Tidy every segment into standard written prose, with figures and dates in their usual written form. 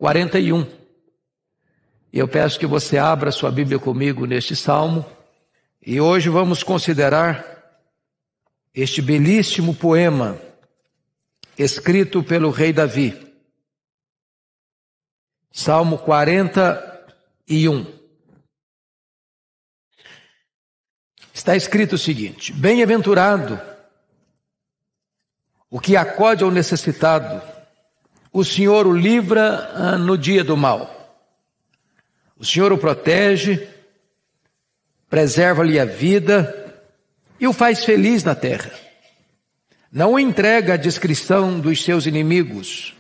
41. Eu peço que você abra sua Bíblia comigo neste salmo. E hoje vamos considerar este belíssimo poema escrito pelo rei Davi. Salmo 41. Está escrito o seguinte: bem-aventurado o que acode ao necessitado, o Senhor o livra no dia do mal. O Senhor o protege, preserva-lhe a vida e o faz feliz na terra. Não o entrega à discrição dos seus inimigos.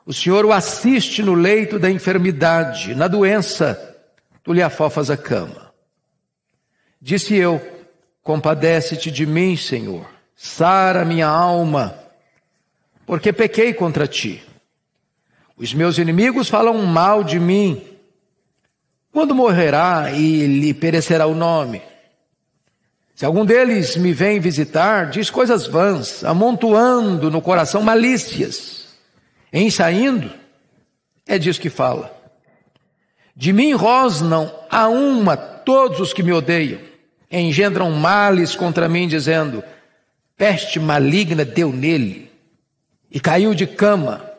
O Senhor o assiste no leito da enfermidade, na doença, tu lhe afofas a cama. Disse eu: compadece-te de mim, Senhor, sara minha alma, porque pequei contra ti. Os meus inimigos falam mal de mim. Quando morrerá e lhe perecerá o nome? Se algum deles me vem visitar, diz coisas vãs, amontoando no coração malícias. Em saindo, é disso que fala. De mim rosnam a uma todos os que me odeiam. Engendram males contra mim, dizendo: peste maligna deu nele, e caiu de cama.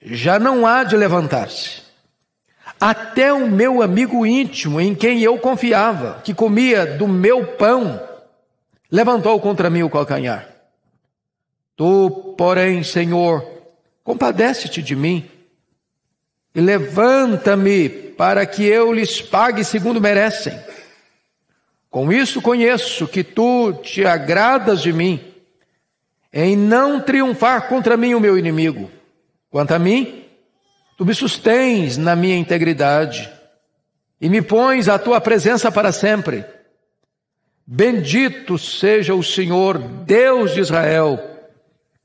Já não há de levantar-se. Até o meu amigo íntimo, em quem eu confiava, que comia do meu pão, levantou contra mim o calcanhar. Tu, porém, Senhor, compadece-te de mim, e levanta-me para que eu lhes pague segundo merecem. Com isso conheço que tu te agradas de mim, em não triunfar contra mim o meu inimigo. Quanto a mim, tu me sustens na minha integridade e me pões à tua presença para sempre. Bendito seja o Senhor, Deus de Israel,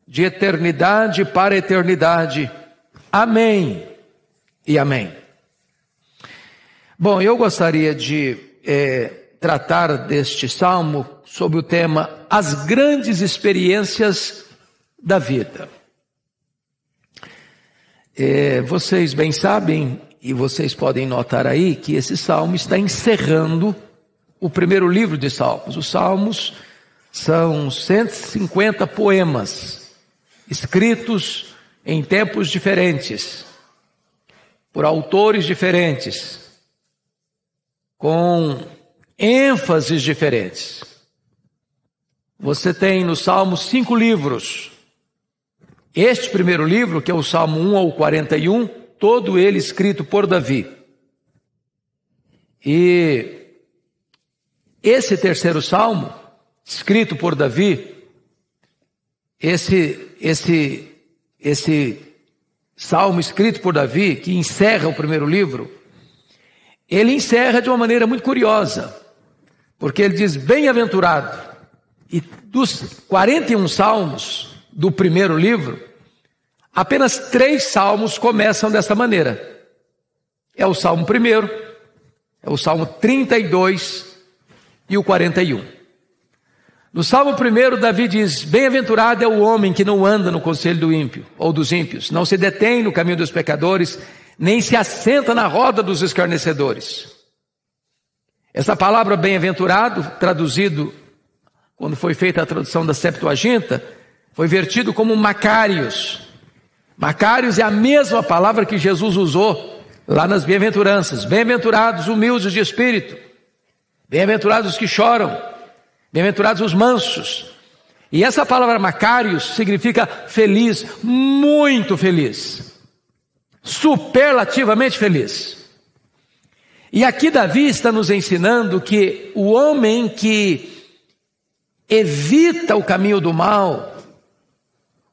de eternidade para eternidade. Amém e amém. Bom, eu gostaria de tratar deste salmo sob o tema As Grandes Experiências da Vida. Vocês bem sabem, e vocês podem notar aí, que esse salmo está encerrando o primeiro livro de Salmos. Os Salmos são 150 poemas, escritos em tempos diferentes, por autores diferentes, com ênfases diferentes. Você tem no Salmo 5 livros. Este primeiro livro, que é o Salmo 1 ao 41, todo ele escrito por Davi. E esse terceiro Salmo, escrito por Davi, esse Salmo escrito por Davi, que encerra o primeiro livro, ele encerra de uma maneira muito curiosa, porque ele diz bem-aventurado. E dos 41 salmos do primeiro livro, apenas 3 salmos começam dessa maneira. É o Salmo 1, é o Salmo 32 e o 41. No Salmo 1, Davi diz: bem-aventurado é o homem que não anda no conselho do ímpio, ou dos ímpios, não se detém no caminho dos pecadores, nem se assenta na roda dos escarnecedores. Essa palavra bem-aventurado, traduzido, quando foi feita a tradução da Septuaginta, foi vertido como Macários. Macários é a mesma palavra que Jesus usou lá nas bem-aventuranças. Bem-aventurados humildes de espírito, bem-aventurados os que choram, bem-aventurados os mansos. E essa palavra Macários significa feliz, muito feliz, superlativamente feliz. E aqui Davi está nos ensinando que o homem que evita o caminho do mal,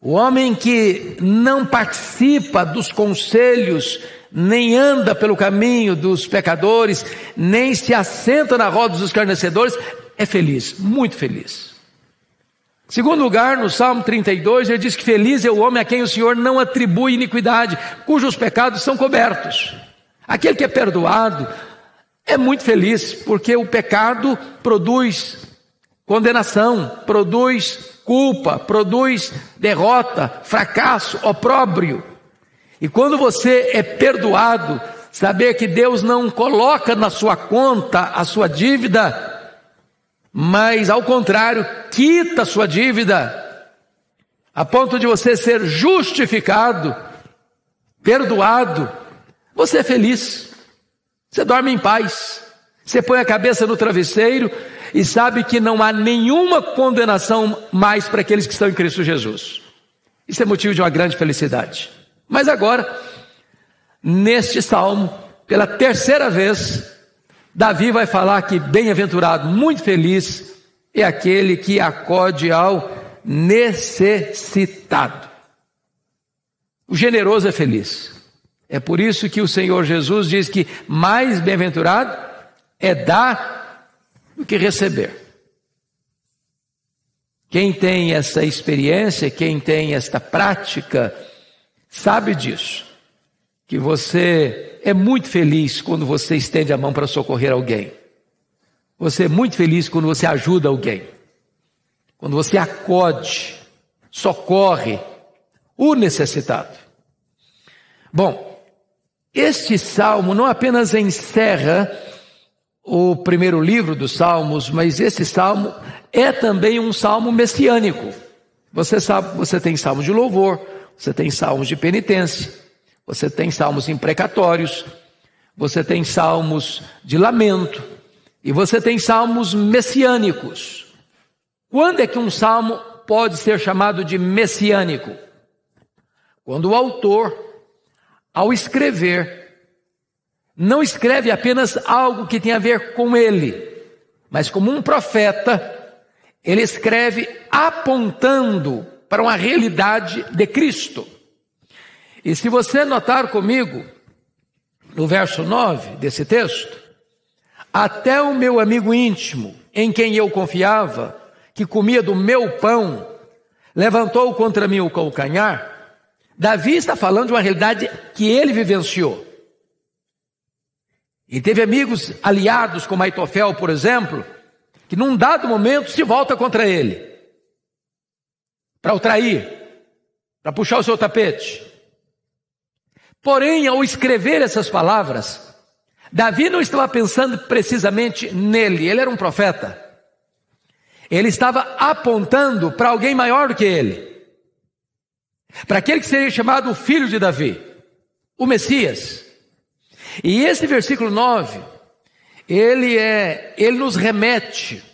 o homem que não participa dos conselhos, nem anda pelo caminho dos pecadores, nem se assenta na roda dos escarnecedores, é feliz, muito feliz. Em segundo lugar, no Salmo 32, ele diz que feliz é o homem a quem o Senhor não atribui iniquidade, cujos pecados são cobertos. Aquele que é perdoado é muito feliz, porque o pecado produz condenação, produz culpa, produz derrota, fracasso, opróbrio. E quando você é perdoado, saber que Deus não coloca na sua conta a sua dívida, mas ao contrário, quita a sua dívida, a ponto de você ser justificado, perdoado, você é feliz, você dorme em paz, você põe a cabeça no travesseiro e sabe que não há nenhuma condenação mais para aqueles que estão em Cristo Jesus. Isso é motivo de uma grande felicidade. Mas agora, neste salmo, pela terceira vez, Davi vai falar que bem-aventurado, muito feliz, é aquele que acode ao necessitado. O generoso é feliz. É por isso que o Senhor Jesus diz que mais bem-aventurado é dar do que receber. Quem tem essa experiência, quem tem esta prática, sabe disso. Que você é muito feliz quando você estende a mão para socorrer alguém. Você é muito feliz quando você ajuda alguém. Quando você acode, socorre o necessitado. Bom, este salmo não apenas encerra o primeiro livro dos salmos, mas esse salmo é também um salmo messiânico. Você sabe, você tem salmos de louvor, você tem salmos de penitência, você tem salmos imprecatórios, você tem salmos de lamento, e você tem salmos messiânicos. Quando é que um salmo pode ser chamado de messiânico? Quando o autor, ao escrever, não escreve apenas algo que tem a ver com ele, mas como um profeta, ele escreve apontando para uma realidade de Cristo. E se você notar comigo, no verso 9 desse texto, até o meu amigo íntimo, em quem eu confiava, que comia do meu pão, levantou contra mim o calcanhar. Davi está falando de uma realidade que ele vivenciou. E teve amigos aliados, como Aitofel, por exemplo, que num dado momento se volta contra ele, para o trair, para puxar o seu tapete. Porém, ao escrever essas palavras, Davi não estava pensando precisamente nele, ele era um profeta. Ele estava apontando para alguém maior do que ele, para aquele que seria chamado o filho de Davi, o Messias. E esse versículo 9, ele nos remete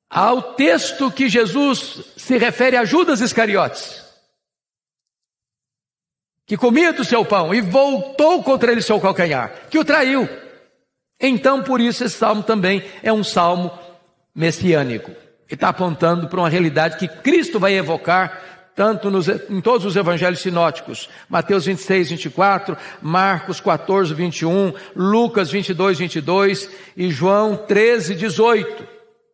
ao texto que Jesus se refere a Judas Iscariotes, que comia do seu pão e voltou contra ele seu calcanhar, que o traiu. Então, por isso, esse salmo também é um salmo messiânico. Ele está apontando para uma realidade que Cristo vai evocar em todos os evangelhos sinóticos. Mateus 26, 24, Marcos 14, 21, Lucas 22, 22 e João 13, 18.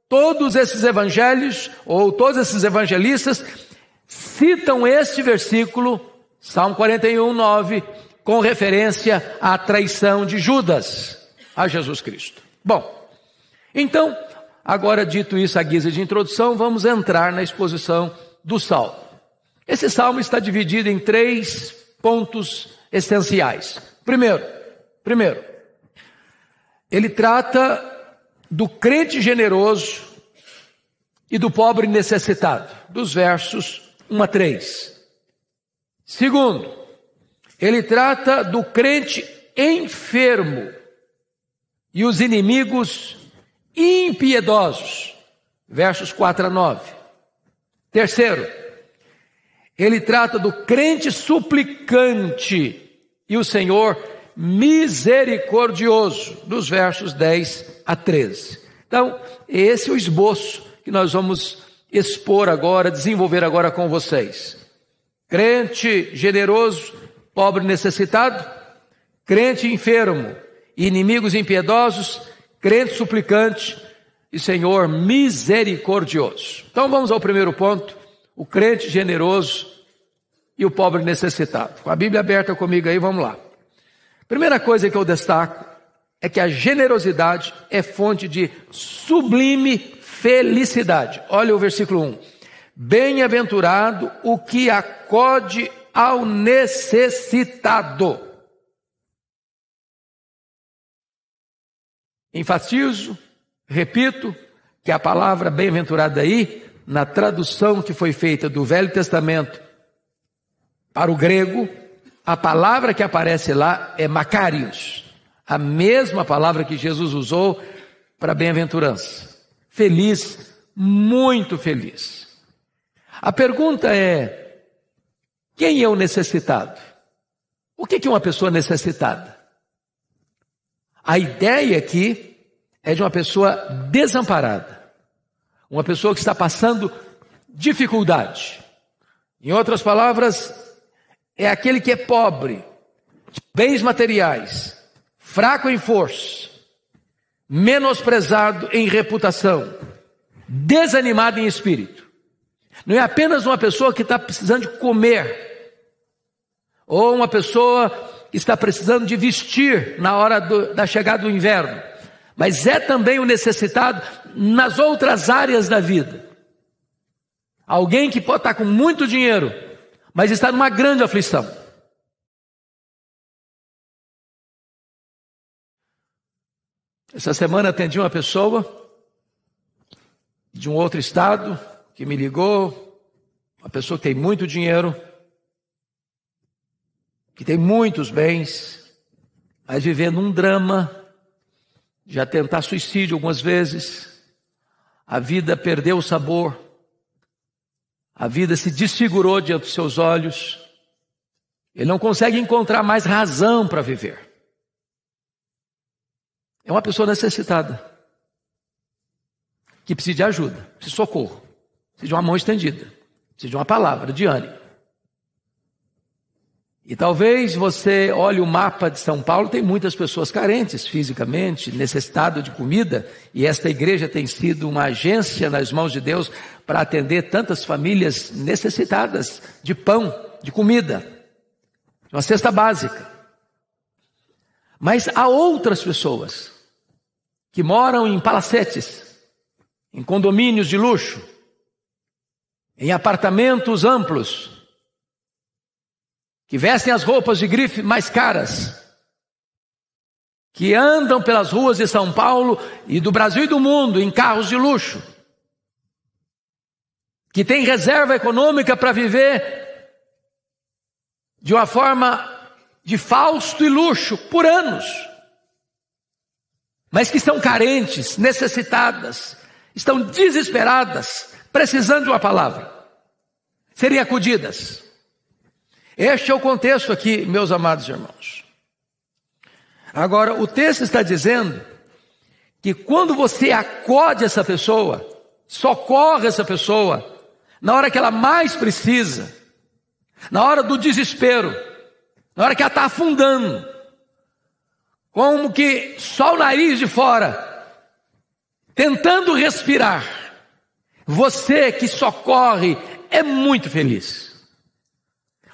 Todos esses evangelhos, ou todos esses evangelistas, citam este versículo, Salmo 41, 9, com referência à traição de Judas a Jesus Cristo. Bom, então, agora dito isso à guisa de introdução, vamos entrar na exposição do Salmo. Esse Salmo está dividido em 3 pontos essenciais. Primeiro, ele trata do crente generoso e do pobre necessitado, dos versos 1 a 3. Segundo, ele trata do crente enfermo e os inimigos impiedosos, versos 4 a 9. Terceiro, ele trata do crente suplicante e o Senhor misericordioso, dos versos 10 a 13. Então, esse é o esboço que nós vamos expor agora, desenvolver agora com vocês. Crente generoso, pobre necessitado, crente enfermo, inimigos impiedosos, crente suplicante e Senhor misericordioso. Então vamos ao primeiro ponto, o crente generoso e o pobre necessitado. Com a Bíblia aberta comigo aí, vamos lá. Primeira coisa que eu destaco é que a generosidade é fonte de sublime felicidade. Olha o versículo 1. Bem-aventurado o que acode ao necessitado. Enfatizo, repito, que a palavra bem-aventurada aí, na tradução que foi feita do Velho Testamento para o grego, a palavra que aparece lá é Macarios, a mesma palavra que Jesus usou para bem-aventurança. Feliz, muito feliz. A pergunta é: quem é o necessitado? O que é uma pessoa necessitada? A ideia aqui é de uma pessoa desamparada, uma pessoa que está passando dificuldade. Em outras palavras, é aquele que é pobre, de bens materiais, fraco em força, menosprezado em reputação, desanimado em espírito. Não é apenas uma pessoa que está precisando de comer, ou uma pessoa que está precisando de vestir na hora da chegada do inverno, mas é também o necessitado nas outras áreas da vida. Alguém que pode estar com muito dinheiro, mas está numa grande aflição. Essa semana atendi uma pessoa de um outro estado que me ligou, uma pessoa que tem muito dinheiro, que tem muitos bens, mas vivendo um drama, já tentar suicídio algumas vezes, a vida perdeu o sabor, a vida se desfigurou diante dos seus olhos, ele não consegue encontrar mais razão para viver. É uma pessoa necessitada, que precisa de ajuda, precisa de socorro, precisa de uma mão estendida, precisa de uma palavra de ânimo. E talvez você olhe o mapa de São Paulo, tem muitas pessoas carentes fisicamente, necessitadas de comida, e esta igreja tem sido uma agência nas mãos de Deus para atender tantas famílias necessitadas de pão, de comida, de uma cesta básica. Mas há outras pessoas que moram em palacetes, em condomínios de luxo, em apartamentos amplos, que vestem as roupas de grife mais caras, que andam pelas ruas de São Paulo e do Brasil e do mundo em carros de luxo, que têm reserva econômica para viver de uma forma de fausto e luxo por anos, mas que estão carentes, necessitadas, estão desesperadas, precisando de uma palavra, serem acudidas. Este é o contexto aqui, meus amados irmãos. Agora, o texto está dizendo que quando você acode essa pessoa, socorre essa pessoa, na hora que ela mais precisa, na hora do desespero, na hora que ela está afundando, como que só o nariz de fora, tentando respirar, você que socorre é muito feliz.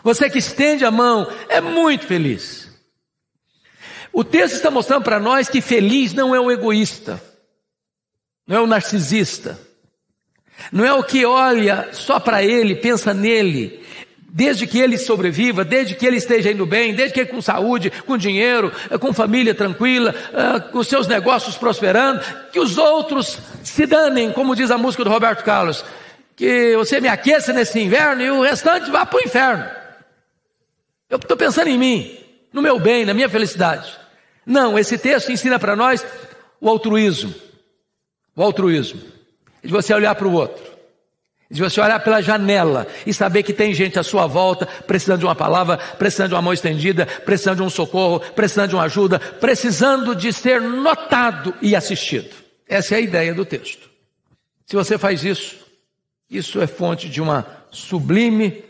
Você que estende a mão é muito feliz. O texto está mostrando para nós que feliz não é o egoísta, não é o narcisista, não é o que olha só para ele, pensa nele, desde que ele sobreviva, desde que ele esteja indo bem, desde que ele com saúde, com dinheiro, com família tranquila, com seus negócios prosperando, que os outros se danem, como diz a música do Roberto Carlos, que você me aqueça nesse inverno e o restante vá para o inferno. Eu estou pensando em mim, no meu bem, na minha felicidade. Não, esse texto ensina para nós o altruísmo. O altruísmo. De você olhar para o outro. De você olhar pela janela e saber que tem gente à sua volta precisando de uma palavra, precisando de uma mão estendida, precisando de um socorro, precisando de uma ajuda, precisando de ser notado e assistido. Essa é a ideia do texto. Se você faz isso, isso é fonte de uma sublime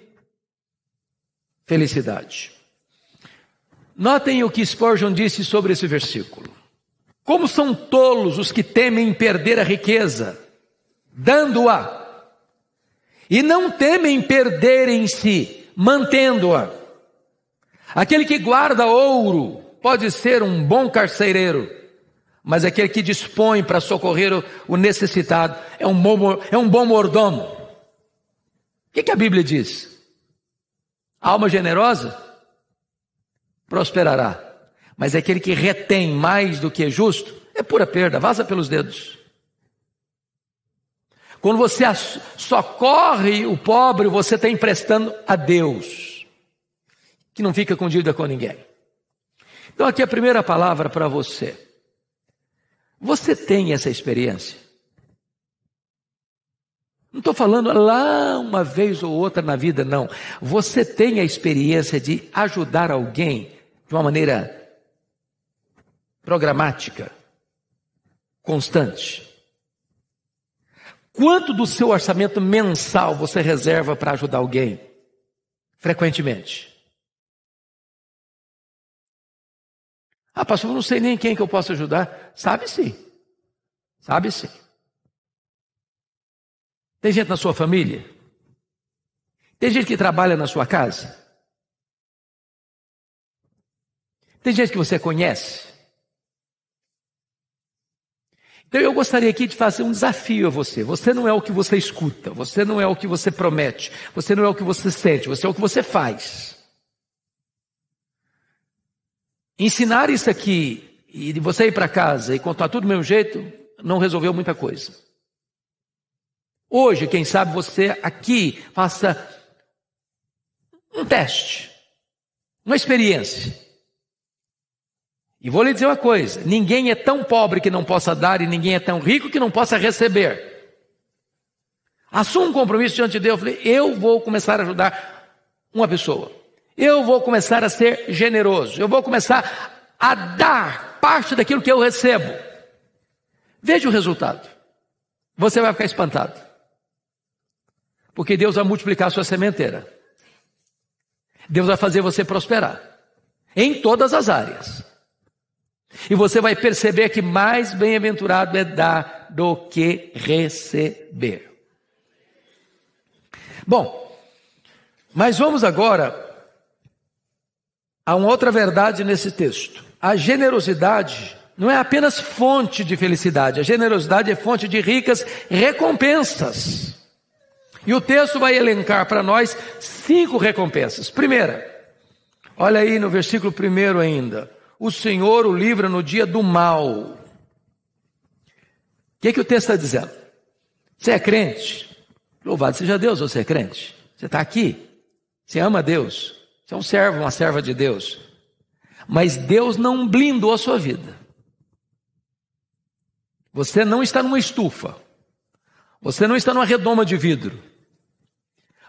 felicidade. Notem o que Spurgeon disse sobre esse versículo. Como são tolos os que temem perder a riqueza, dando-a, e não temem perderem-se, mantendo-a. Aquele que guarda ouro pode ser um bom carcereiro, mas aquele que dispõe para socorrer o necessitado é um bom mordomo. O que a Bíblia diz? Alma generosa prosperará. Mas aquele que retém mais do que é justo, é pura perda, vaza pelos dedos. Quando você socorre o pobre, você está emprestando a Deus, que não fica com dívida com ninguém. Então aqui a primeira palavra para você. Você tem essa experiência? Não estou falando lá uma vez ou outra na vida, não. Você tem a experiência de ajudar alguém de uma maneira programática, constante. Quanto do seu orçamento mensal você reserva para ajudar alguém? Frequentemente. Ah, pastor, eu não sei nem quem que eu posso ajudar. Sabe sim. Sabe sim. Tem gente na sua família? Tem gente que trabalha na sua casa? Tem gente que você conhece? Então eu gostaria aqui de fazer um desafio a você. Você não é o que você escuta, você não é o que você promete, você não é o que você sente, você é o que você faz. Ensinar isso aqui e você ir para casa e contar tudo do mesmo jeito, não resolveu muita coisa. Hoje, quem sabe você aqui faça um teste, uma experiência. E vou lhe dizer uma coisa, ninguém é tão pobre que não possa dar e ninguém é tão rico que não possa receber. Assuma um compromisso diante de Deus. Eu falei, eu vou começar a ajudar uma pessoa. Eu vou começar a ser generoso. Eu vou começar a dar parte daquilo que eu recebo. Veja o resultado. Você vai ficar espantado. Porque Deus vai multiplicar a sua sementeira. Deus vai fazer você prosperar. Em todas as áreas. E você vai perceber que mais bem-aventurado é dar do que receber. Bom, mas vamos agora a uma outra verdade nesse texto. A generosidade não é apenas fonte de felicidade, a generosidade é fonte de ricas recompensas. E o texto vai elencar para nós 5 recompensas. Primeira, olha aí no versículo 1 ainda. O Senhor o livra no dia do mal. O que o texto está dizendo? Você é crente? Louvado seja Deus, você é crente. Você está aqui, você ama a Deus, você é um servo, uma serva de Deus. Mas Deus não blindou a sua vida. Você não está numa estufa. Você não está numa redoma de vidro.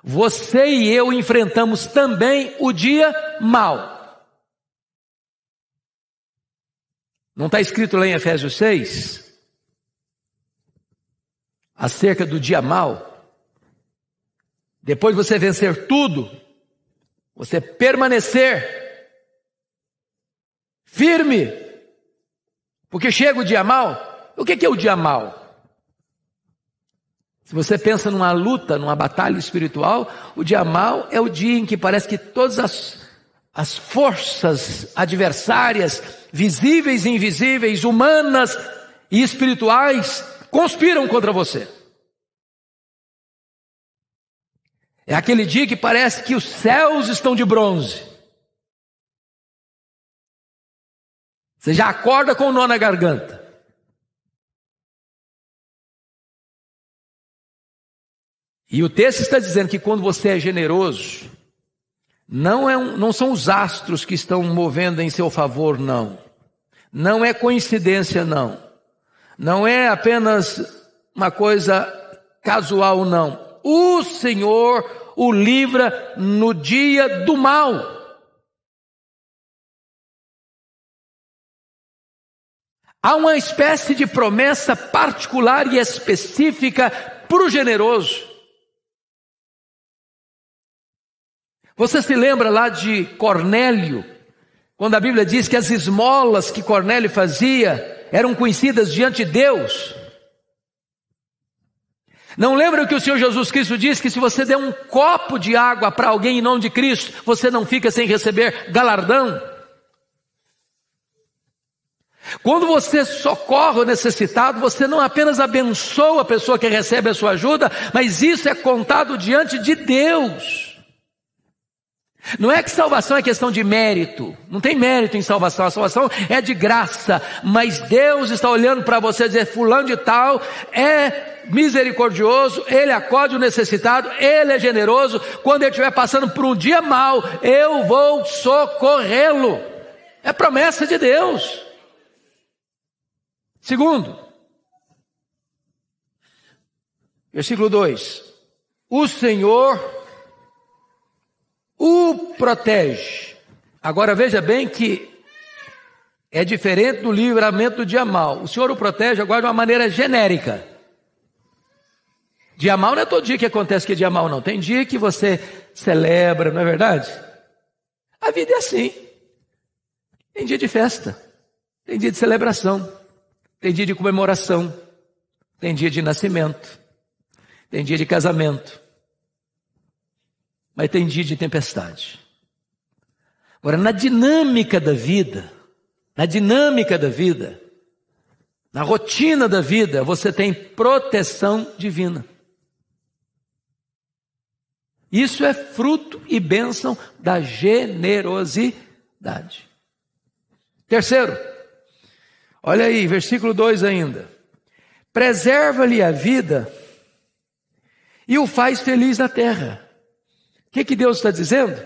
Você e eu enfrentamos também o dia mau. Não está escrito lá em Efésios 6? Acerca do dia mau? Depois de você vencer tudo, você permanecer firme, porque chega o dia mau. O que é o dia mau? Se você pensa numa luta, numa batalha espiritual, o dia mau é o dia em que parece que todas as forças adversárias, visíveis e invisíveis, humanas e espirituais, conspiram contra você. É aquele dia que parece que os céus estão de bronze. Você já acorda com o nó na garganta. E o texto está dizendo que quando você é generoso, não são os astros que estão movendo em seu favor, não. Não é coincidência, não. Não é apenas uma coisa casual, não. O Senhor o livra no dia do mal. Há uma espécie de promessa particular e específica para o generoso. Você se lembra lá de Cornélio, quando a Bíblia diz que as esmolas que Cornélio fazia eram conhecidas diante de Deus? Não lembra que o Senhor Jesus Cristo diz que se você der um copo de água para alguém em nome de Cristo, você não fica sem receber galardão? Quando você socorre o necessitado, você não apenas abençoa a pessoa que recebe a sua ajuda, mas isso é contado diante de Deus. Não é que salvação é questão de mérito. Não tem mérito em salvação. A salvação é de graça. Mas Deus está olhando para você e dizer, fulano de tal é misericordioso, ele acode o necessitado, ele é generoso. Quando ele estiver passando por um dia mau, eu vou socorrê-lo. É promessa de Deus. Segundo, versículo 2. O Senhor o protege. Agora veja bem que é diferente do livramento do dia mau. O Senhor o protege agora de uma maneira genérica. Dia mau não é todo dia que acontece que é dia mau, não. Tem dia que você celebra, não é verdade? A vida é assim. Tem dia de festa, tem dia de celebração, tem dia de comemoração, tem dia de nascimento, tem dia de casamento. Mas tem dia de tempestade. Agora, na dinâmica da vida, na rotina da vida, você tem proteção divina. Isso é fruto e bênção da generosidade. Terceiro, olha aí, versículo 2 ainda. Preserva-lhe a vida e o faz feliz na terra. O que Deus está dizendo?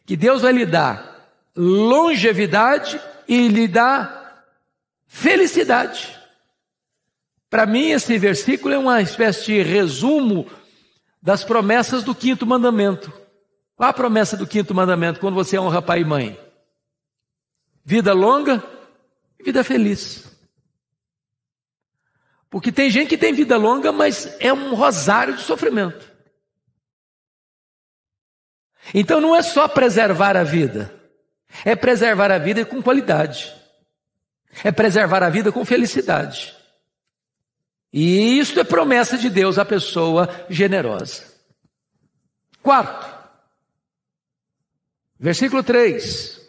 Que Deus vai lhe dar longevidade e lhe dá felicidade. Para mim, esse versículo é uma espécie de resumo das promessas do 5º mandamento. Qual a promessa do 5º mandamento quando você honra pai e mãe? Vida longa e vida feliz. Porque tem gente que tem vida longa, mas é um rosário de sofrimento. Então não é só preservar a vida, é preservar a vida com qualidade, é preservar a vida com felicidade. E isso é promessa de Deus à pessoa generosa. Quarto, versículo 3.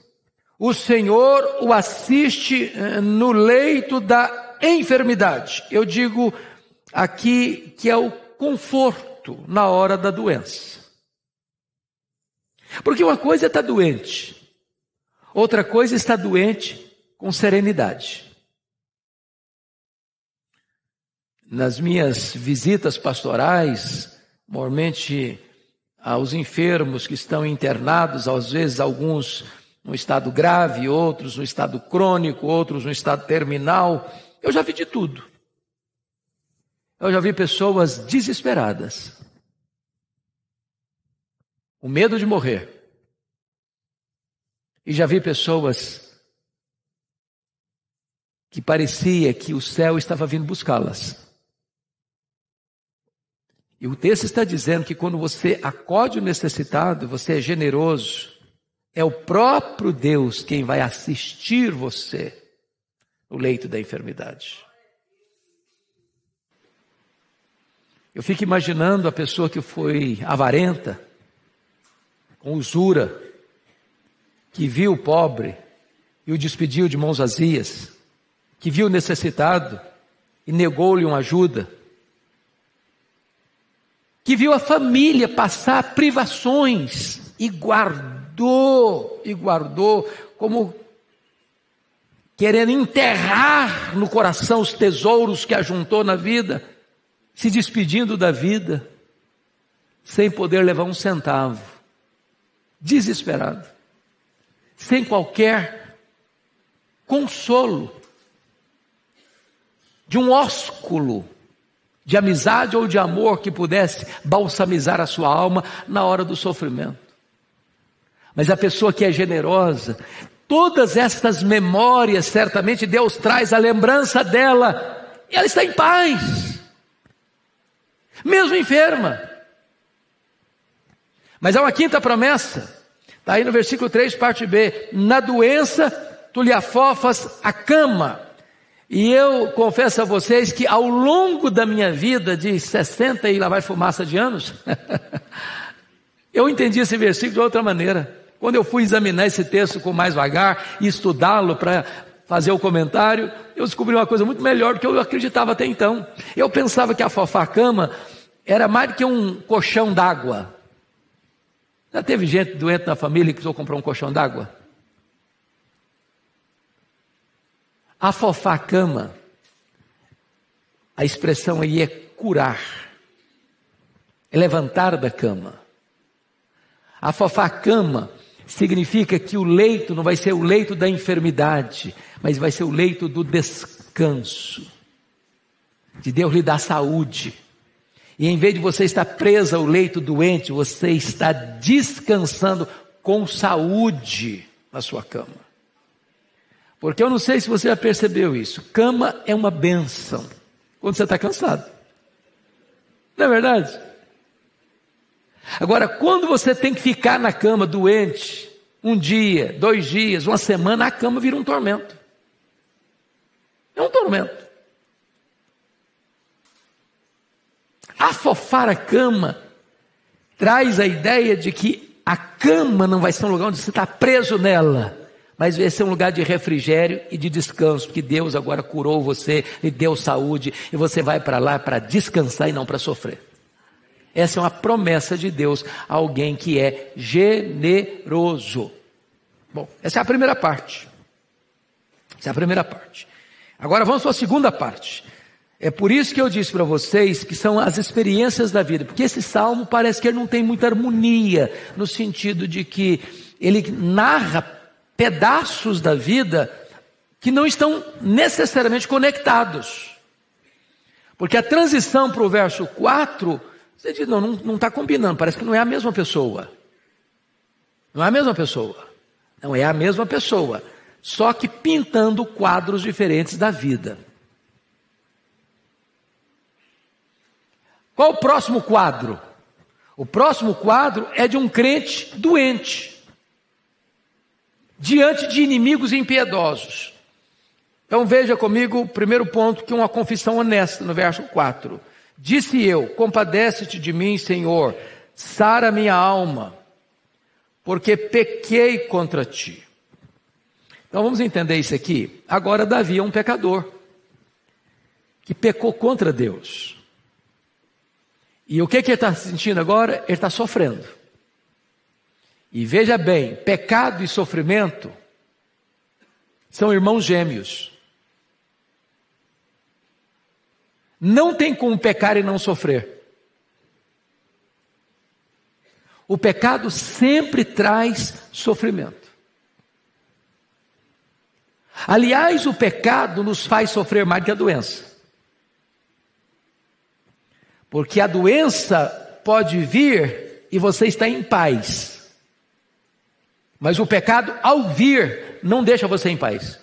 O Senhor o assiste no leito da enfermidade. Eu digo aqui que é o conforto na hora da doença. Porque uma coisa é estar doente, outra coisa é estar doente com serenidade. Nas minhas visitas pastorais, normalmente aos enfermos que estão internados, às vezes alguns no estado grave, outros no estado crônico, outros no estado terminal, eu já vi de tudo. Eu já vi pessoas desesperadas, o medo de morrer. E já vi pessoas que parecia que o céu estava vindo buscá-las. E o texto está dizendo que quando você acode o necessitado, você é generoso, é o próprio Deus quem vai assistir você no leito da enfermidade. Eu fico imaginando a pessoa que foi avarenta, com usura, que viu o pobre e o despediu de mãos vazias, que viu o necessitado e negou-lhe uma ajuda, que viu a família passar privações e guardou como querendo enterrar no coração os tesouros que ajuntou na vida, se despedindo da vida, sem poder levar um centavo. Desesperado, sem qualquer consolo, de um ósculo de amizade ou de amor que pudesse balsamizar a sua alma na hora do sofrimento. Mas a pessoa que é generosa, todas estas memórias, certamente Deus traz a lembrança dela, e ela está em paz, mesmo enferma. Mas há uma quinta promessa, está aí no versículo 3, parte B. Na doença, tu lhe afofas a cama. E eu confesso a vocês que ao longo da minha vida, de 60 e lá vai fumaça de anos, eu entendi esse versículo de outra maneira. Quando eu fui examinar esse texto com mais vagar e estudá-lo para fazer o comentário, eu descobri uma coisa muito melhor do que eu acreditava até então. Eu pensava que afofar a cama era mais do que um colchão d'água. Já teve gente doente na família que precisou comprar um colchão d'água? Afofar a cama, a expressão aí é curar, é levantar da cama. Afofar a cama significa que o leito não vai ser o leito da enfermidade, mas vai ser o leito do descanso, de Deus lhe dar saúde. E em vez de você estar preso ao leito doente, você está descansando com saúde na sua cama. Porque eu não sei se você já percebeu isso, cama é uma bênção quando você está cansado. Não é verdade? Agora, quando você tem que ficar na cama doente, um dia, 2 dias, uma semana, a cama vira um tormento. É um tormento. Afofar a cama traz a ideia de que a cama não vai ser um lugar onde você está preso nela, mas vai ser um lugar de refrigério e de descanso, porque Deus agora curou você, lhe deu saúde, e você vai para lá para descansar e não para sofrer. Essa é uma promessa de Deus a alguém que é generoso. Bom, essa é a primeira parte. Essa é a primeira parte. Agora vamos para a segunda parte. É por isso que eu disse para vocês que são as experiências da vida, porque esse salmo parece que ele não tem muita harmonia, no sentido de que ele narra pedaços da vida que não estão necessariamente conectados. Porque a transição para o verso 4, você diz, não está combinando, parece que não é a mesma pessoa. Não é a mesma pessoa. Não é a mesma pessoa, só que pintando quadros diferentes da vida. Qual o próximo quadro? O próximo quadro é de um crente doente, diante de inimigos impiedosos. Então veja comigo o primeiro ponto, que é uma confissão honesta, no verso 4. Disse eu, compadece-te de mim, Senhor, sara minha alma, porque pequei contra ti. Então vamos entender isso aqui. Agora Davi é um pecador, que pecou contra Deus. E o que ele está sentindo agora? Ele está sofrendo. E veja bem, pecado e sofrimento são irmãos gêmeos. Não tem como pecar e não sofrer. O pecado sempre traz sofrimento. Aliás, o pecado nos faz sofrer mais que a doença. Porque a doença pode vir e você está em paz. Mas o pecado, ao vir, não deixa você em paz.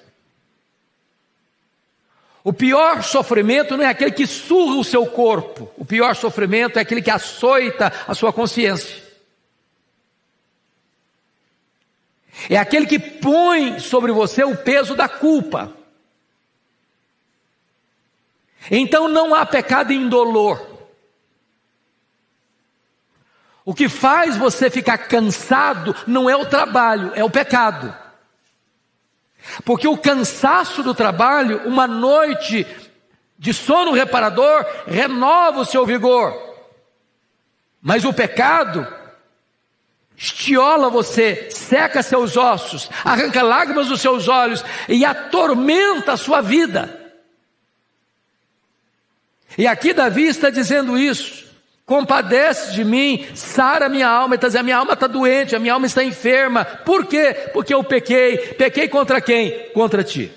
O pior sofrimento não é aquele que surra o seu corpo. O pior sofrimento é aquele que açoita a sua consciência. É aquele que põe sobre você o peso da culpa. Então não há pecado indolor. O que faz você ficar cansado não é o trabalho, é o pecado. Porque o cansaço do trabalho, uma noite de sono reparador, renova o seu vigor. Mas o pecado estiola você, seca seus ossos, arranca lágrimas dos seus olhos e atormenta a sua vida. E aqui Davi está dizendo isso. Compadece de mim, sara minha alma. Ele está dizendo, a minha alma está doente, a minha alma está enferma. Por quê? Porque eu pequei. Pequei contra quem? Contra ti.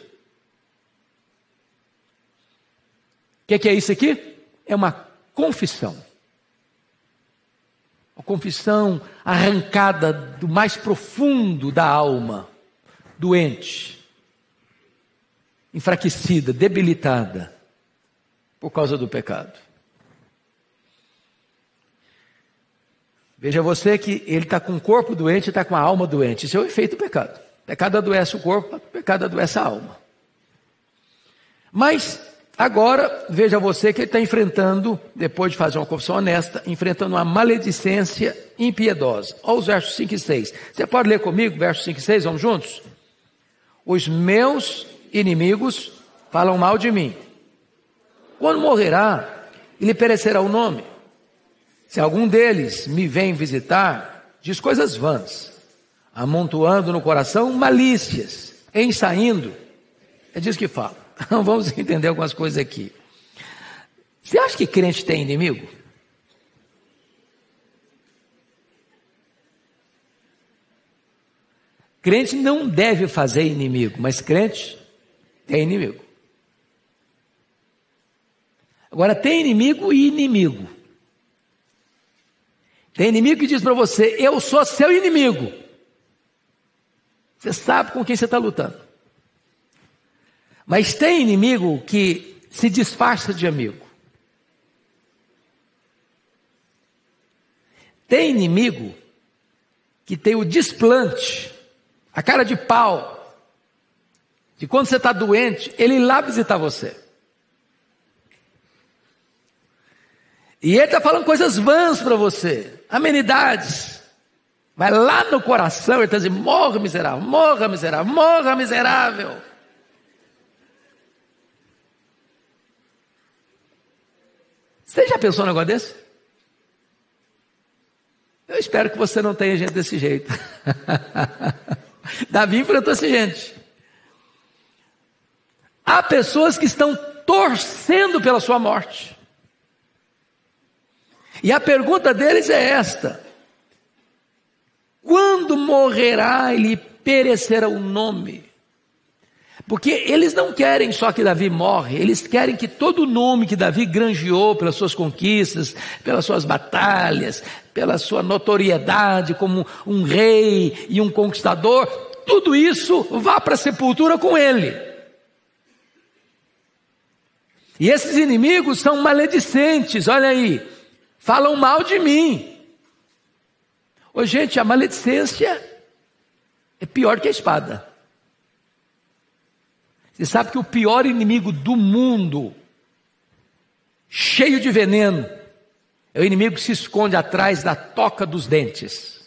O que é isso aqui? É uma confissão. Uma confissão arrancada do mais profundo da alma, doente, enfraquecida, debilitada, por causa do pecado. Veja você que ele está com o corpo doente e está com a alma doente. Isso é o efeito do pecado. O pecado adoece o corpo, o pecado adoece a alma. Mas, agora, veja você que ele está enfrentando, depois de fazer uma confissão honesta, enfrentando uma maledicência impiedosa. Olha os versos 5 e 6. Você pode ler comigo, versos 5 e 6, vamos juntos? Os meus inimigos falam mal de mim. Quando morrerá, lhe perecerá o nome. Se algum deles me vem visitar, diz coisas vãs, amontoando no coração malícias, ensaindo. É disso que fala. Então vamos entender algumas coisas aqui. Você acha que crente tem inimigo? Crente não deve fazer inimigo, mas crente tem inimigo. Agora, tem inimigo e inimigo. Tem inimigo que diz para você: eu sou seu inimigo. Você sabe com quem você está lutando. Mas tem inimigo que se disfarça de amigo. Tem inimigo que tem o desplante, a cara de pau, de quando você está doente, ele ir lá visitar você. E ele está falando coisas vãs para você, amenidades. Vai lá no coração, ele está dizendo: morra miserável, morra miserável, morra miserável. Você já pensou num negócio desse? Eu espero que você não tenha gente desse jeito. Davi enfrentou essa gente. Há pessoas que estão torcendo pela sua morte. E a pergunta deles é esta: quando morrerá e lhe perecerá o nome? Porque eles não querem só que Davi morre, eles querem que todo o nome que Davi granjeou pelas suas conquistas, pelas suas batalhas, pela sua notoriedade como um rei e um conquistador, tudo isso vá para a sepultura com ele. E esses inimigos são maledicentes, olha aí, falam mal de mim. Ô gente, a maledicência é pior que a espada. Você sabe que o pior inimigo do mundo, cheio de veneno, é o inimigo que se esconde atrás da toca dos dentes.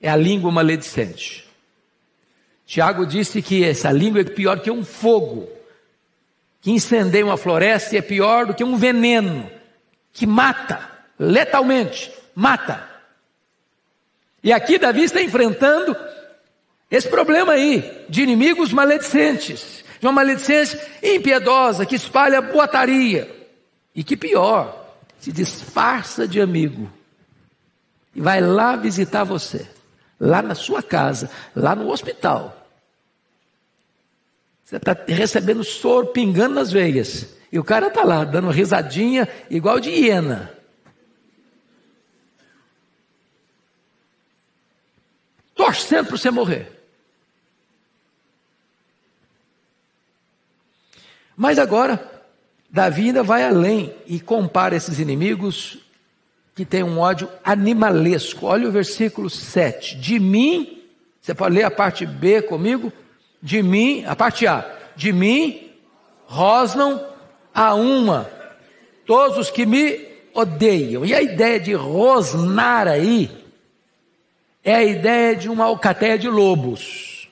É a língua maledicente. Tiago disse que essa língua é pior que um fogo, que incendeia uma floresta, e é pior do que um veneno, que mata, letalmente, mata. E aqui Davi está enfrentando esse problema aí, de inimigos maledicentes, de uma maledicência impiedosa, que espalha boataria, e que pior, se disfarça de amigo, e vai lá visitar você, lá na sua casa, lá no hospital. Você está recebendo soro pingando nas veias, e o cara está lá, dando risadinha, igual de hiena. Torcendo para você morrer. Mas agora, Davi ainda vai além e compara esses inimigos que têm um ódio animalesco. Olha o versículo 7. De mim, você pode ler a parte B comigo? De mim, a parte A. De mim rosnam a uma todos os que me odeiam. E a ideia de rosnar aí é a ideia de uma alcateia de lobos,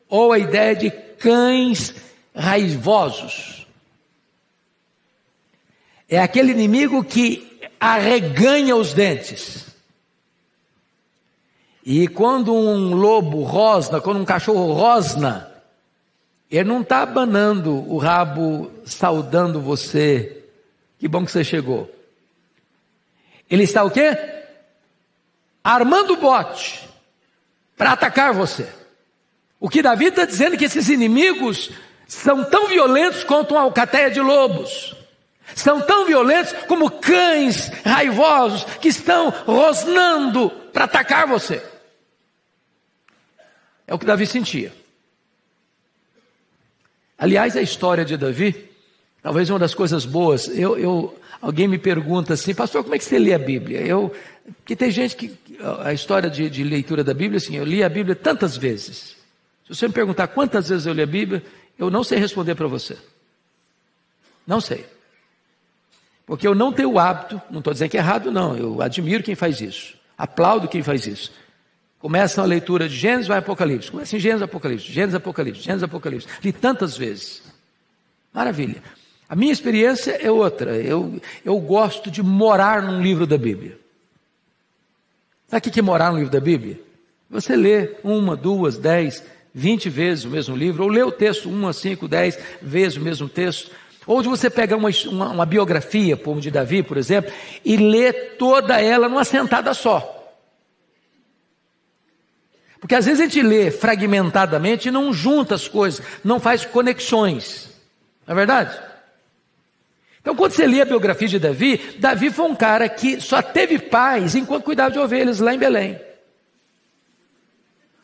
ou a ideia de cães raivosos. É aquele inimigo que arreganha os dentes. E quando um lobo rosna, quando um cachorro rosna, ele não está abanando o rabo, saudando você. Que bom que você chegou. Ele está o quê? Armando o bote para atacar você. O que Davi está dizendo é que esses inimigos são tão violentos quanto uma alcateia de lobos. São tão violentos como cães raivosos que estão rosnando para atacar você. É o que Davi sentia. Aliás, a história de Davi, talvez uma das coisas boas, alguém me pergunta assim: pastor, como é que você lê a Bíblia? Porque tem gente que, a história de leitura da Bíblia, assim, eu li a Bíblia tantas vezes. Se você me perguntar quantas vezes eu li a Bíblia, eu não sei responder para você. Não sei. Porque eu não tenho o hábito, não estou dizendo que é errado não, eu admiro quem faz isso, aplaudo quem faz isso. Começa a leitura de Gênesis, vai Apocalipse, começa em Gênesis, Apocalipse, Gênesis, Apocalipse, Gênesis, Apocalipse, li tantas vezes, maravilha. A minha experiência é outra. Eu gosto de morar num livro da Bíblia. Sabe o que é morar num livro da Bíblia? Você lê 1, 2, 10, 20 vezes o mesmo livro, ou lê o texto 1, 5, 10 vezes o mesmo texto, ou de você pegar uma biografia, como de Davi, por exemplo, e ler toda ela numa sentada só. Porque às vezes a gente lê fragmentadamente e não junta as coisas, não faz conexões. Não é verdade? Então quando você lê a biografia de Davi, Davi foi um cara que só teve paz enquanto cuidava de ovelhas lá em Belém.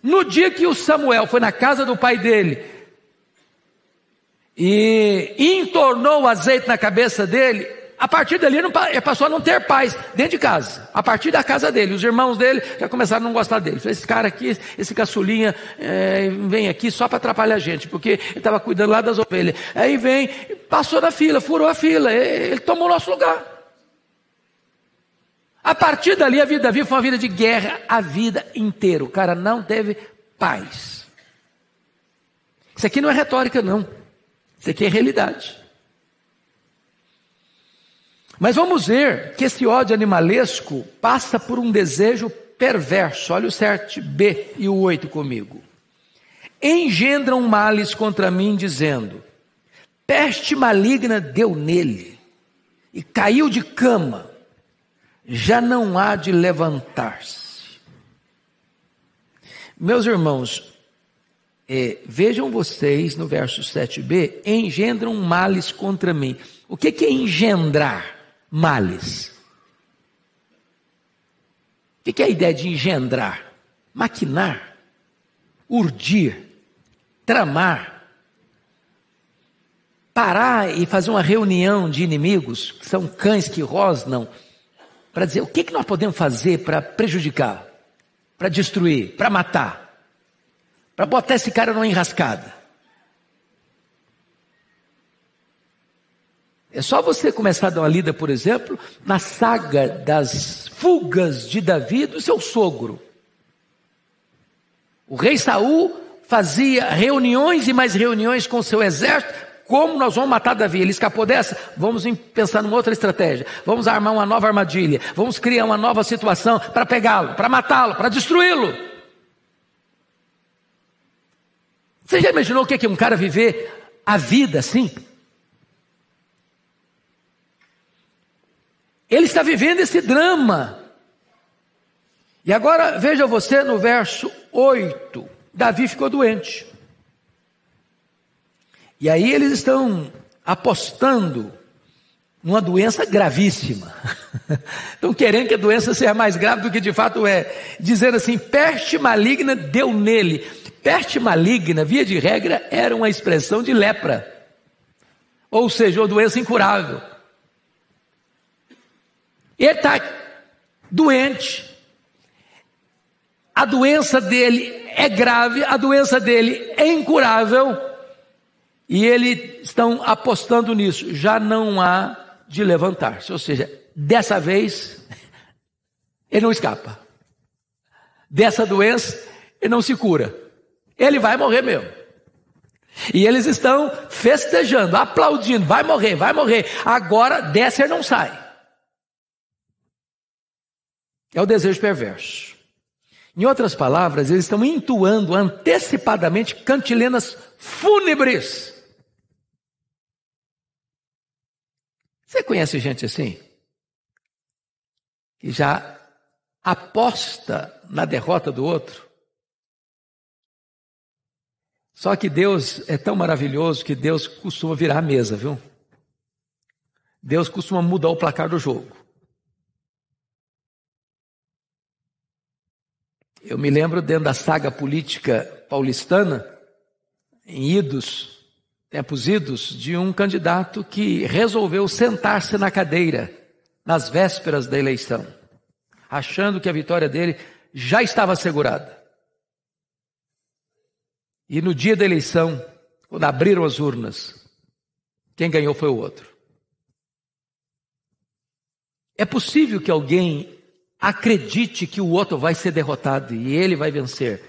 No dia que o Samuel foi na casa do pai dele e entornou o azeite na cabeça dele, a partir dali ele passou a não ter paz dentro de casa, a partir da casa dele. Os irmãos dele já começaram a não gostar dele. Esse cara aqui, esse caçulinha, vem aqui só para atrapalhar a gente, porque ele estava cuidando lá das ovelhas. Aí vem, passou na fila, furou a fila, ele tomou o nosso lugar. A partir dali a vida de Davi foi uma vida de guerra a vida inteira. O cara não teve paz. Isso aqui não é retórica não, isso aqui é realidade. Mas vamos ver que esse ódio animalesco passa por um desejo perverso. Olha o 7b e o 8 comigo. Engendram males contra mim, dizendo: peste maligna deu nele, e caiu de cama, já não há de levantar-se. Meus irmãos, vejam vocês no verso 7b, engendram males contra mim. O que é engendrar males? O que é a ideia de engendrar? Maquinar, urdir, tramar, parar e fazer uma reunião de inimigos, que são cães que rosnam, para dizer o que nós podemos fazer para prejudicar, para destruir, para matar, para botar esse cara numa enrascada. É só você começar a dar uma lida, por exemplo, na saga das fugas de Davi do seu sogro. O rei Saul fazia reuniões e mais reuniões com o seu exército. Como nós vamos matar Davi? Ele escapou dessa? Vamos pensar numa outra estratégia. Vamos armar uma nova armadilha. Vamos criar uma nova situação para pegá-lo, para matá-lo, para destruí-lo. Você já imaginou o que é um cara viver a vida assim? Ele está vivendo esse drama. E agora veja você no verso 8. Davi ficou doente. E aí eles estão apostando numa doença gravíssima. Estão querendo que a doença seja mais grave do que de fato é. Dizendo assim, peste maligna deu nele. Peste maligna, via de regra, era uma expressão de lepra. Ou seja, uma doença incurável. Ele está doente, a doença dele é grave, a doença dele é incurável, e eles estão apostando nisso, já não há de levantar-se, ou seja, dessa vez, ele não escapa, dessa doença, ele não se cura, ele vai morrer mesmo. E eles estão festejando, aplaudindo, vai morrer, agora dessa ele não sai. É o desejo perverso. Em outras palavras, eles estão entoando antecipadamente cantilenas fúnebres. Você conhece gente assim? Que já aposta na derrota do outro? Só que Deus é tão maravilhoso que Deus costuma virar a mesa, viu? Deus costuma mudar o placar do jogo. Eu me lembro dentro da saga política paulistana, em tempos idos, de um candidato que resolveu sentar-se na cadeira nas vésperas da eleição, achando que a vitória dele já estava assegurada. E no dia da eleição, quando abriram as urnas, quem ganhou foi o outro. É possível que alguém acredite que o outro vai ser derrotado e ele vai vencer.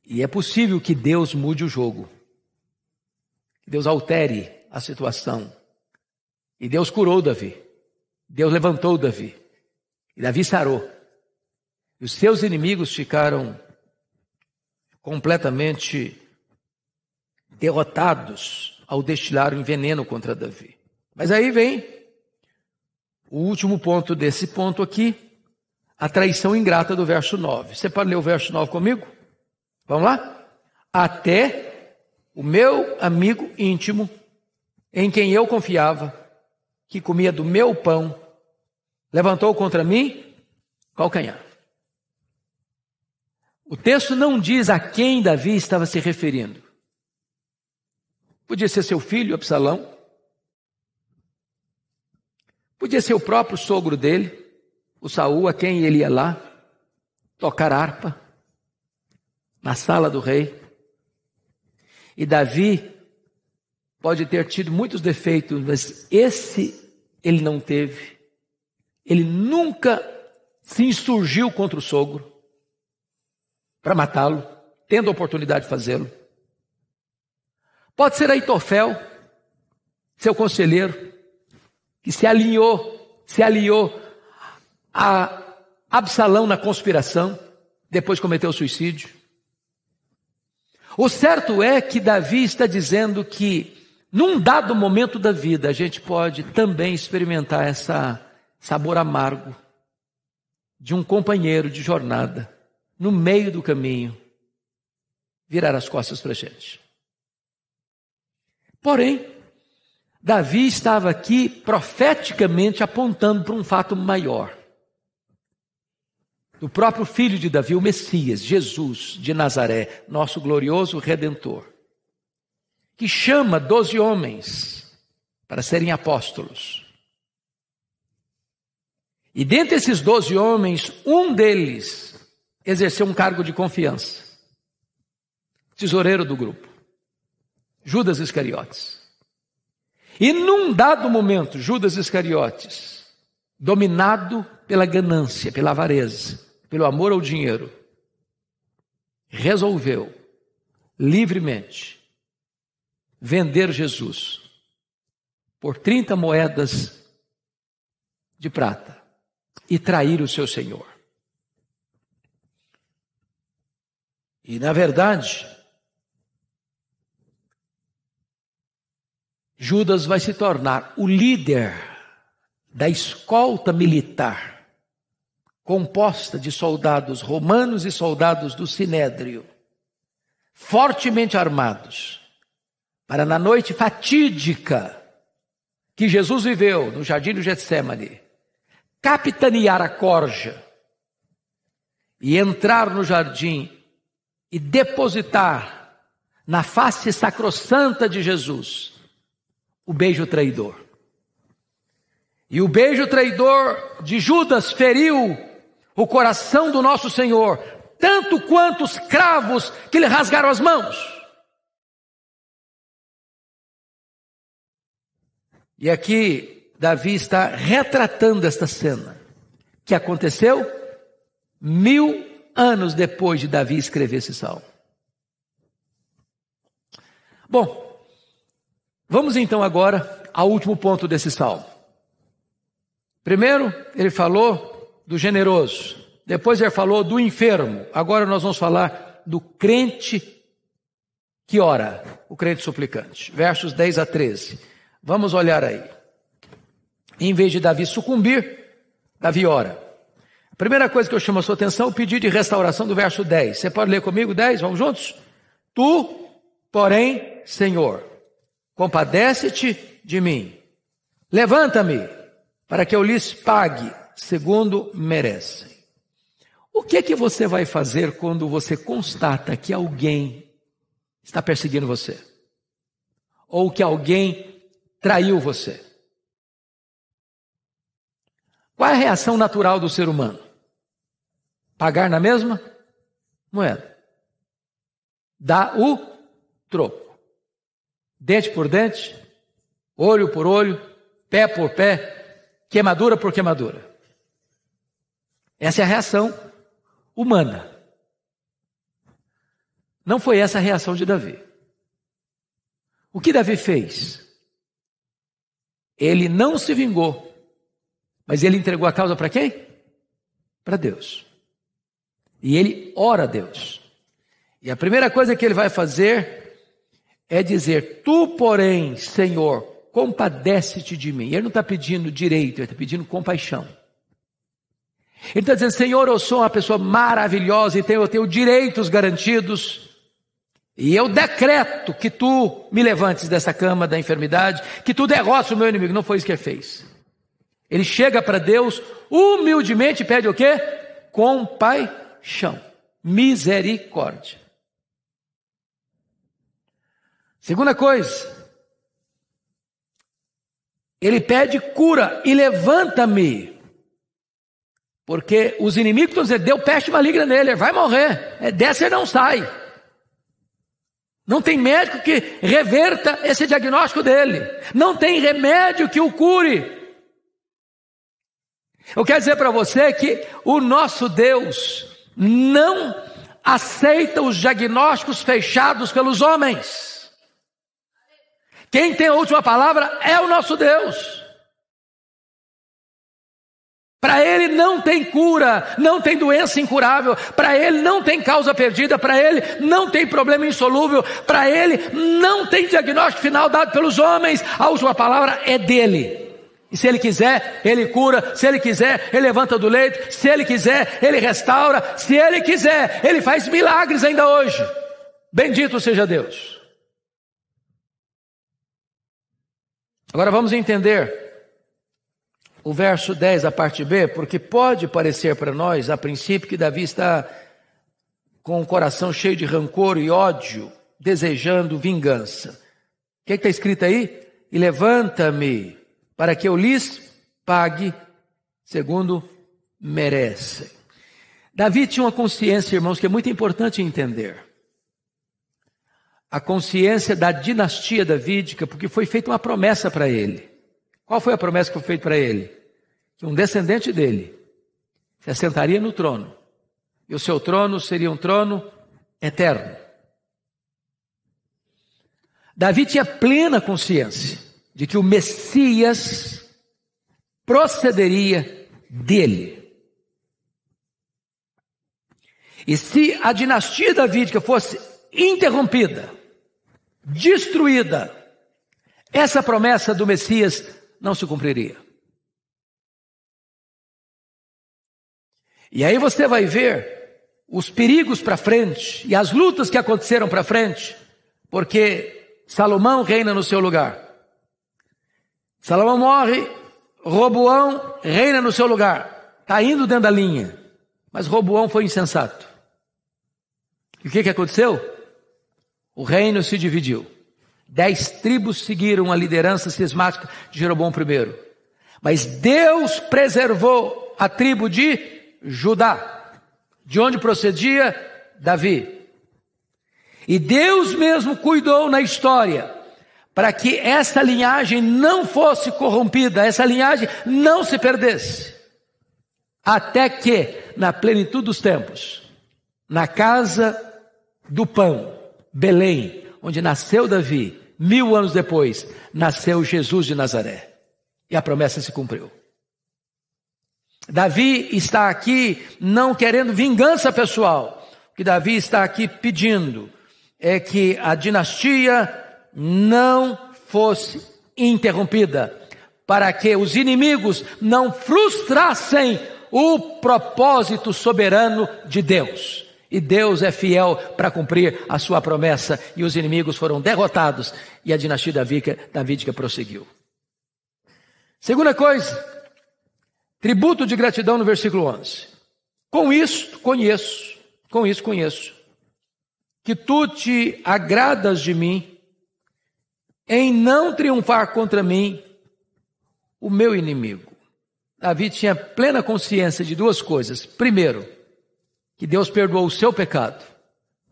E é possível que Deus mude o jogo. Que Deus altere a situação. E Deus curou Davi. Deus levantou Davi. E Davi sarou. E os seus inimigos ficaram completamente derrotados ao destilar um veneno contra Davi. Mas aí vem o último ponto desse ponto aqui, a traição ingrata do verso 9. Você pode ler o verso 9 comigo? Vamos lá? Até o meu amigo íntimo, em quem eu confiava, que comia do meu pão, levantou contra mim calcanhar. O texto não diz a quem Davi estava se referindo. Podia ser seu filho, Absalão. Podia ser o próprio sogro dele, o Saul, a quem ele ia lá tocar harpa na sala do rei. E Davi pode ter tido muitos defeitos, mas esse ele não teve. Ele nunca se insurgiu contra o sogro para matá-lo, tendo a oportunidade de fazê-lo. Pode ser Aitofel, seu conselheiro, que se aliou a Absalão na conspiração, depois cometeu suicídio. O certo é que Davi está dizendo que, num dado momento da vida, a gente pode também experimentar esse sabor amargo de um companheiro de jornada, no meio do caminho, virar as costas para a gente. Porém, Davi estava aqui profeticamente apontando para um fato maior. Do próprio filho de Davi, o Messias, Jesus de Nazaré, nosso glorioso Redentor, que chama 12 homens para serem apóstolos. E dentre esses 12 homens, um deles exerceu um cargo de confiança, tesoureiro do grupo, Judas Iscariotes. E num dado momento, Judas Iscariotes, dominado pela ganância, pela avareza, pelo amor ao dinheiro, resolveu livremente vender Jesus por 30 moedas de prata e trair o seu Senhor. E na verdade, Judas vai se tornar o líder da escolta militar, composta de soldados romanos e soldados do Sinédrio, fortemente armados, para na noite fatídica que Jesus viveu no jardim do Getsêmani, capitanear a corja e entrar no jardim e depositar na face sacrossanta de Jesus o beijo traidor. E o beijo traidor de Judas feriu o coração do nosso Senhor, tanto quanto os cravos que lhe rasgaram as mãos. E aqui Davi está retratando esta cena, que aconteceu 1000 anos depois de Davi escrever esse salmo. Bom, vamos então agora ao último ponto desse salmo. Primeiro, ele falou do generoso. Depois ele falou do enfermo. Agora nós vamos falar do crente que ora, o crente suplicante. Versos 10 a 13. Vamos olhar aí. Em vez de Davi sucumbir, Davi ora. A primeira coisa que eu chamo a sua atenção é o pedido de restauração do verso 10. Você pode ler comigo 10? Vamos juntos? Tu, porém, Senhor, compadece-te de mim. Levanta-me, para que eu lhes pague segundo merecem. O que é que você vai fazer quando você constata que alguém está perseguindo você? Ou que alguém traiu você? Qual é a reação natural do ser humano? Pagar na mesma moeda. Dá o troco. Dente por dente, olho por olho, pé por pé, queimadura por queimadura. Essa é a reação humana. Não foi essa a reação de Davi. O que Davi fez? ele não se vingou, mas ele entregou a causa para quem? Para Deus. E ele ora a Deus. E a primeira coisa que ele vai fazer é dizer: tu, porém, Senhor, compadece-te de mim. Ele não está pedindo direito, ele está pedindo compaixão. Ele está dizendo: Senhor, eu sou uma pessoa maravilhosa e eu tenho direitos garantidos. E eu decreto que tu me levantes dessa cama da enfermidade, que tu derrotes o meu inimigo. Não foi isso que ele fez. Ele chega para Deus, humildemente pede o quê? Compaixão, misericórdia. Segunda coisa, ele pede cura e levanta-me. Porque os inimigos estão dizendo: deu peste maligna nele, ele vai morrer. Dessa ele não sai. Não tem médico que reverta esse diagnóstico dele. Não tem remédio que o cure. Eu quero dizer para você que o nosso Deus não aceita os diagnósticos fechados pelos homens. Quem tem a última palavra é o nosso Deus. Para ele não tem cura, não tem doença incurável, para ele não tem causa perdida, para ele não tem problema insolúvel, para ele não tem diagnóstico final dado pelos homens. A última palavra é dele. E se ele quiser, ele cura. Se ele quiser, ele levanta do leito. Se ele quiser, ele restaura. Se ele quiser, ele faz milagres ainda hoje. Bendito seja Deus. Agora vamos entender o verso 10, a parte B, porque pode parecer para nós, a princípio, que Davi está com o coração cheio de rancor e ódio, desejando vingança. O que está escrito aí? E levanta-me, para que eu lhes pague segundo merecem. Davi tinha uma consciência, irmãos, que é muito importante entender. A consciência da dinastia davídica, porque foi feita uma promessa para ele. Qual foi a promessa que foi feita para ele? Que um descendente dele se assentaria no trono. E o seu trono seria um trono eterno. Davi tinha plena consciência de que o Messias procederia dele. E se a dinastia davídica fosse interrompida, destruída, essa promessa do Messias não se cumpriria. E aí você vai ver os perigos para frente e as lutas que aconteceram para frente, porque Salomão reina no seu lugar. Salomão morre, Roboão reina no seu lugar. Está indo dentro da linha, mas Roboão foi insensato. E o que aconteceu? O reino se dividiu. 10 tribos seguiram a liderança cismática de Jeroboão I. Mas Deus preservou a tribo de Judá, de onde procedia Davi. E Deus mesmo cuidou na história para que essa linhagem não fosse corrompida, essa linhagem não se perdesse. Até que, na plenitude dos tempos, na casa do pão, Belém, onde nasceu Davi, 1000 anos depois, nasceu Jesus de Nazaré. E a promessa se cumpriu. Davi está aqui não querendo vingança pessoal. O que Davi está aqui pedindo é que a dinastia não fosse interrompida, para que os inimigos não frustrassem o propósito soberano de Deus. E Deus é fiel para cumprir a sua promessa, e os inimigos foram derrotados, e a dinastia davídica prosseguiu. Segunda coisa, tributo de gratidão no versículo 11. Com isso conheço, que tu te agradas de mim, em não triunfar contra mim o meu inimigo. Davi tinha plena consciência de duas coisas. Primeiro, que Deus perdoou o seu pecado.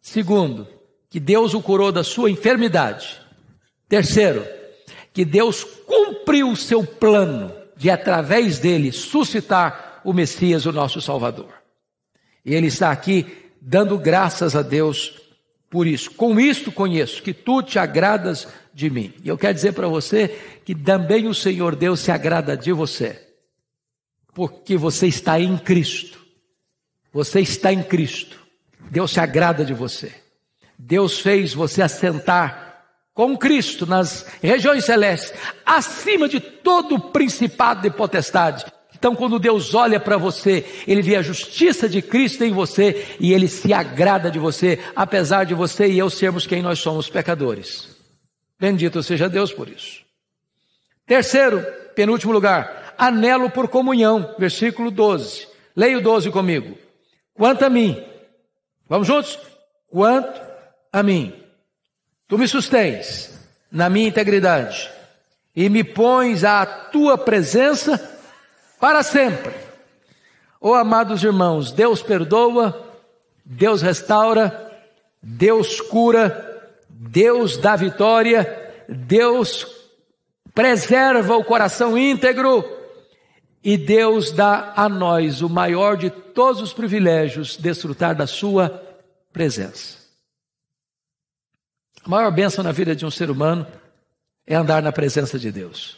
Segundo, que Deus o curou da sua enfermidade. Terceiro, que Deus cumpriu o seu plano de, através dele, suscitar o Messias, o nosso Salvador. E ele está aqui dando graças a Deus por isso. Com isto conheço que tu te agradas de mim. E eu quero dizer para você que também o Senhor Deus se agrada de você. Porque você está em Cristo. Você está em Cristo. Deus se agrada de você. Deus fez você assentar com Cristo nas regiões celestes, acima de todo o principado e potestade. Então, quando Deus olha para você, Ele vê a justiça de Cristo em você e Ele se agrada de você, apesar de você e eu sermos quem nós somos, pecadores. Bendito seja Deus por isso. Terceiro, penúltimo lugar, anelo por comunhão, versículo 12. Leia o 12 comigo. Quanto a mim, vamos juntos? Quanto a mim, tu me sustens na minha integridade e me pões à tua presença para sempre. Oh, amados irmãos, Deus perdoa, Deus restaura, Deus cura, Deus dá vitória, Deus preserva o coração íntegro e Deus dá a nós o maior de todos os privilégios, desfrutar da sua presença. A maior bênção na vida de um ser humano é andar na presença de Deus.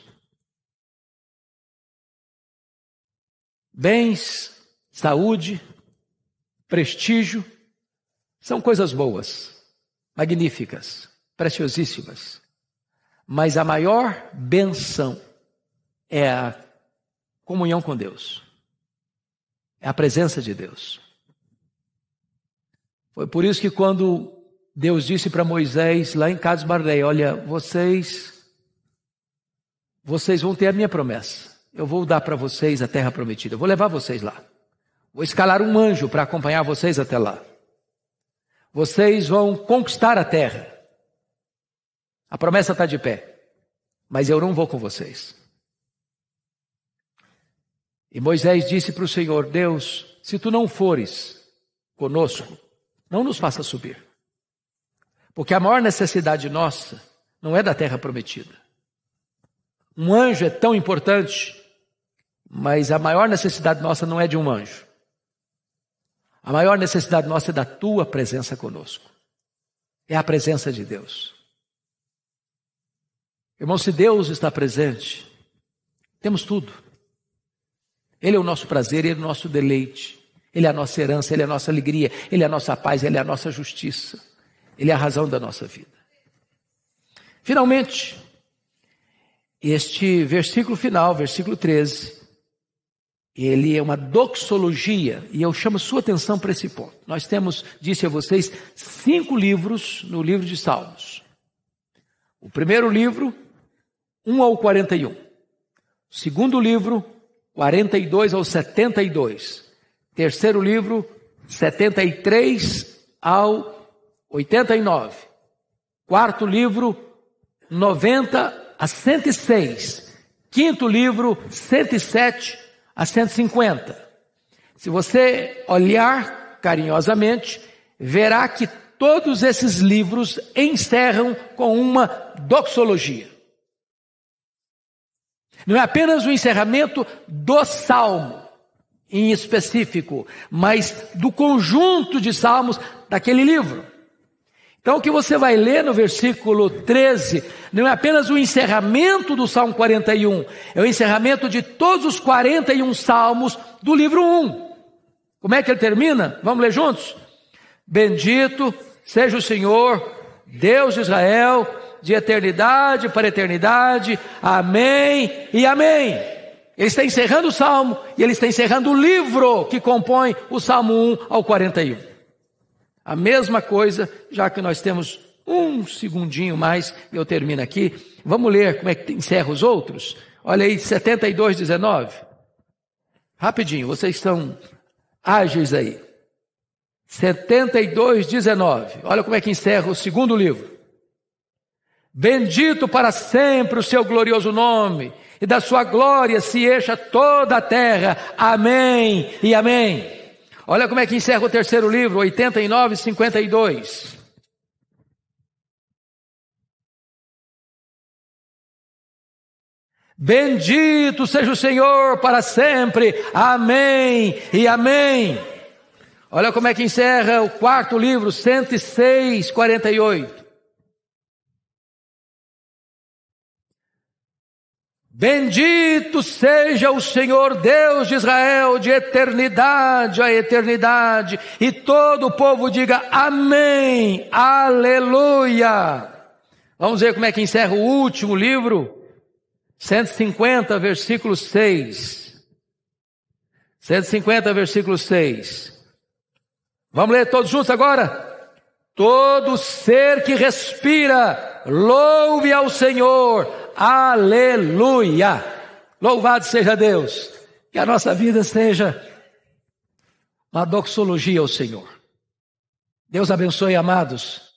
Bens, saúde, prestígio, são coisas boas, magníficas, preciosíssimas. Mas a maior bênção é a comunhão com Deus. É a presença de Deus. Foi por isso que quando Deus disse para Moisés, lá em Cades Barneia, olha, vocês vão ter a minha promessa. Eu vou dar para vocês a terra prometida. Eu vou levar vocês lá. Vou escalar um anjo para acompanhar vocês até lá. Vocês vão conquistar a terra. A promessa está de pé. Mas eu não vou com vocês. E Moisés disse para o Senhor, Deus, se tu não fores conosco, não nos faça subir. Porque a maior necessidade nossa não é da terra prometida. Um anjo é tão importante, mas a maior necessidade nossa não é de um anjo. A maior necessidade nossa é da tua presença conosco. É a presença de Deus. Irmão, se Deus está presente, temos tudo. Ele é o nosso prazer, Ele é o nosso deleite. Ele é a nossa herança, Ele é a nossa alegria, Ele é a nossa paz, Ele é a nossa justiça. Ele é a razão da nossa vida. Finalmente, este versículo final, versículo 13, ele é uma doxologia, e eu chamo sua atenção para esse ponto. Nós temos, disse a vocês, 5 livros no livro de Salmos. O primeiro livro, 1 ao 41. O segundo livro, 42 ao 72. Terceiro livro, 73 ao 89. Quarto livro, 90 a 106. Quinto livro, 107 a 150. Se você olhar carinhosamente, verá que todos esses livros encerram com uma doxologia. Não é apenas o encerramento do salmo em específico, mas do conjunto de salmos daquele livro. Então o que você vai ler no versículo 13 não é apenas o encerramento do Salmo 41, é o encerramento de todos os 41 salmos do livro 1. Como é que ele termina? Vamos ler juntos? Bendito seja o Senhor, Deus de Israel, de eternidade para eternidade. Amém e amém. Ele está encerrando o salmo e ele está encerrando o livro que compõe o Salmo 1 ao 41. A mesma coisa, já que nós temos um segundinho mais, eu termino aqui. Vamos ler como é que encerra os outros? Olha aí, 72, 19. Rapidinho, vocês estão ágeis aí. 72, 19. Olha como é que encerra o segundo livro. Bendito para sempre o seu glorioso nome, e da sua glória se encha toda a terra. Amém e amém. Olha como é que encerra o terceiro livro, 89 e 52. Bendito seja o Senhor para sempre. Amém e amém. Olha como é que encerra o quarto livro, 106, 48. Bendito seja o Senhor Deus de Israel, de eternidade a eternidade. E todo o povo diga amém, aleluia. Vamos ver como é que encerra o último livro, 150, versículo 6. 150, versículo 6. Vamos ler todos juntos agora? Todo ser que respira, louve ao Senhor. Aleluia! Louvado seja Deus! Que a nossa vida seja uma doxologia ao Senhor. Deus abençoe, amados.